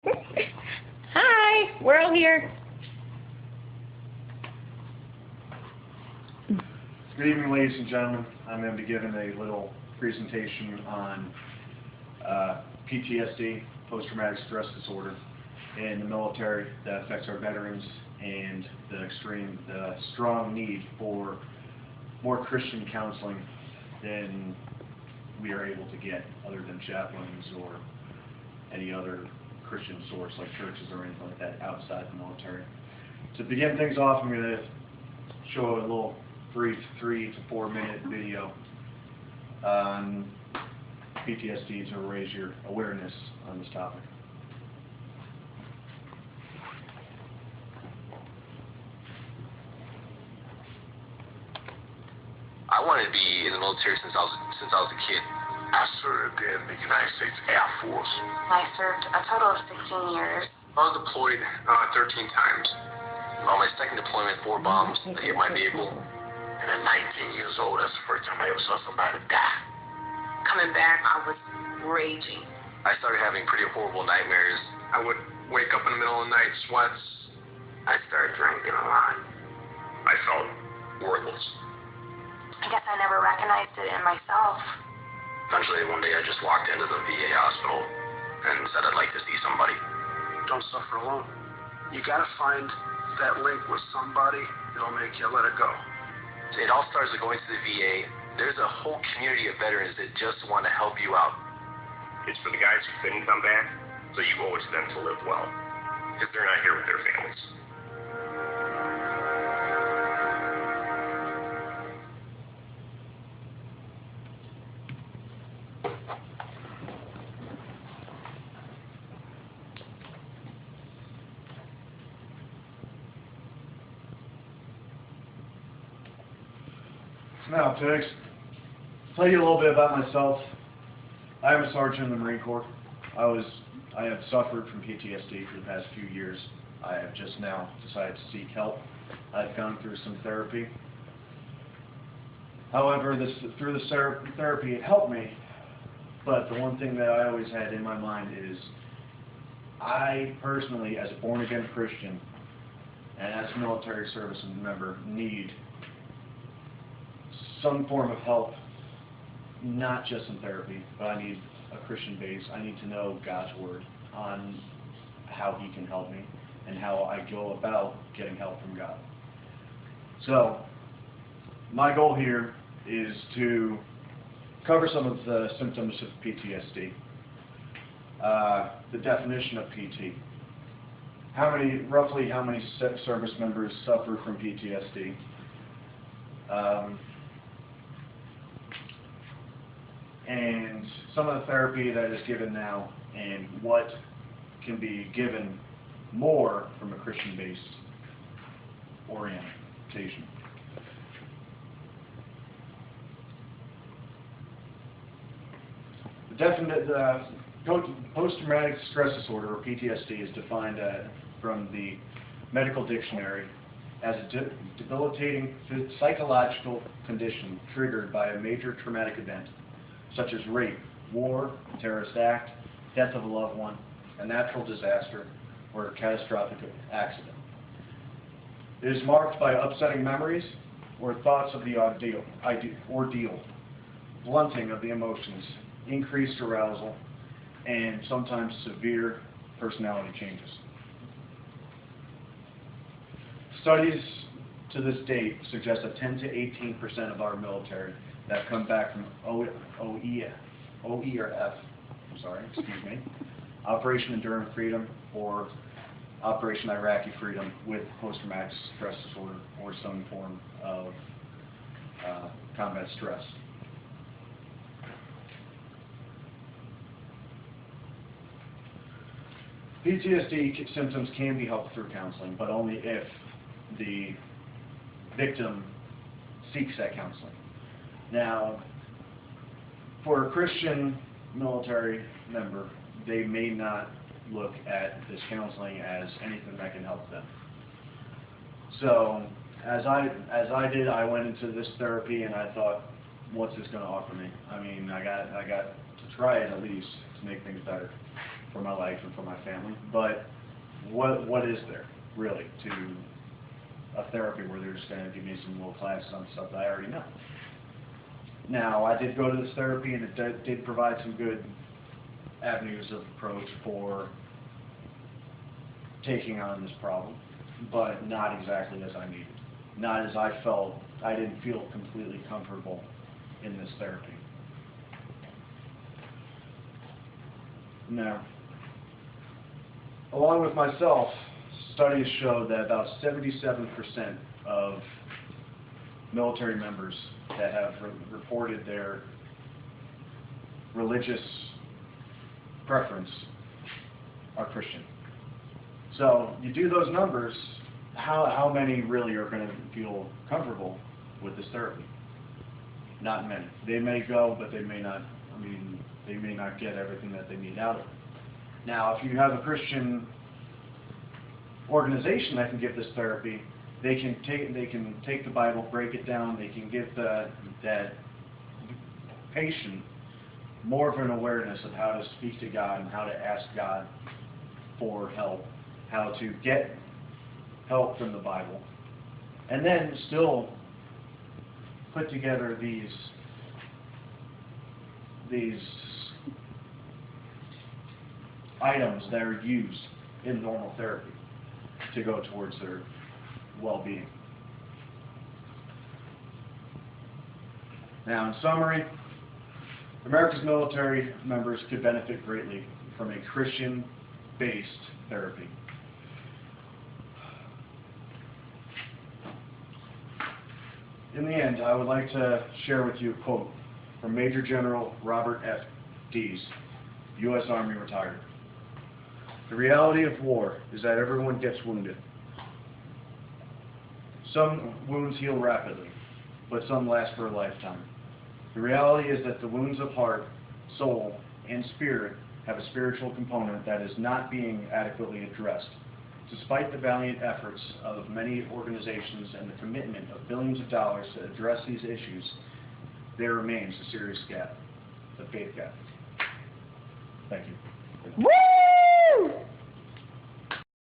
Hi, we're all here. Good evening, ladies and gentlemen. I'm going to be giving a little presentation on PTSD, post-traumatic stress disorder, in the military that affects our veterans, and the strong need for more Christian counseling than we are able to get, other than chaplains or any other Christian source like churches or anything like that outside the military. To begin things off, I'm going to show a little brief 3 to 4 minute video on PTSD to raise your awareness on this topic. I wanted to be in the military since I was a kid. I served in the United States Air Force. I served a total of 16 years. I was deployed 13 times. On my second deployment, 4 bombs that hit my vehicle. And at 19 years old, that's the first time I ever saw somebody die. Coming back, I was raging. I started having pretty horrible nightmares. I would wake up in the middle of the night, sweats. I started drinking a lot. I felt worthless. I guess I never recognized it in myself. Eventually, one day I just walked into the VA hospital and said I'd like to see somebody. Don't suffer alone. You gotta find that link with somebody that'll make you let it go. It all starts with going to the VA. There's a whole community of veterans that just want to help you out. It's for the guys who couldn't come back, so you owe it to them to live well, because they're not here with their families. Now, to tell you a little bit about myself, I am a sergeant in the Marine Corps. I have suffered from PTSD for the past few years. I have just now decided to seek help. I've gone through some therapy. However, through the therapy, it helped me. But the one thing that I always had in my mind is, I personally, as a born-again Christian and as a military service member, need some form of help, not just in therapy, but I need a Christian base. I need to know God's Word on how He can help me and how I go about getting help from God. So, my goal here is to cover some of the symptoms of PTSD, the definition of PT, roughly how many service members suffer from PTSD, and some of the therapy that is given now, and what can be given more from a Christian-based orientation. The post-traumatic stress disorder, or PTSD, is defined from the medical dictionary as a debilitating psychological condition triggered by a major traumatic event, such as rape, war, terrorist act, death of a loved one, a natural disaster, or a catastrophic accident. It is marked by upsetting memories or thoughts of the ordeal, blunting of the emotions, increased arousal, and sometimes severe personality changes. Studies to this date suggest that 10 to 18% of our military that come back from Operation Enduring Freedom or Operation Iraqi Freedom with post-traumatic stress disorder or some form of combat stress. PTSD symptoms can be helped through counseling, but only if the victim seeks that counseling. Now, for a Christian military member, they may not look at this counseling as anything that can help them. So, as I did, I went into this therapy and I thought, what's this going to offer me? I mean, I got to try it at least to make things better. for my life and for my family. But what is there really to a therapy where they're just going to give me some little classes on stuff that I already know? Now, I did go to this therapy, and it did provide some good avenues of approach for taking on this problem, but not exactly as I needed. Not as I felt. I didn't feel completely comfortable in this therapy. Now, along with myself, studies show that about 77% of military members that have reported their religious preference are Christian. So you do those numbers, how many really are going to feel comfortable with this therapy? Not many. They may go, but they may not. I mean, they may not get everything that they need out of it. Now, if you have a Christian organization that can give this therapy, they can take the Bible, break it down. They can give that patient more of an awareness of how to speak to God and how to ask God for help, how to get help from the Bible, and then still put together these items that are used in normal therapy to go towards their well-being. Now, in summary, America's military members could benefit greatly from a Christian-based therapy. In the end, I would like to share with you a quote from Major General Robert F. Dees, U.S. Army retired. The reality of war is that everyone gets wounded. Some wounds heal rapidly, but some last for a lifetime. The reality is that the wounds of heart, soul, and spirit have a spiritual component that is not being adequately addressed. Despite the valiant efforts of many organizations and the commitment of billions of dollars to address these issues, there remains a serious gap, the faith gap. Thank you. Woo!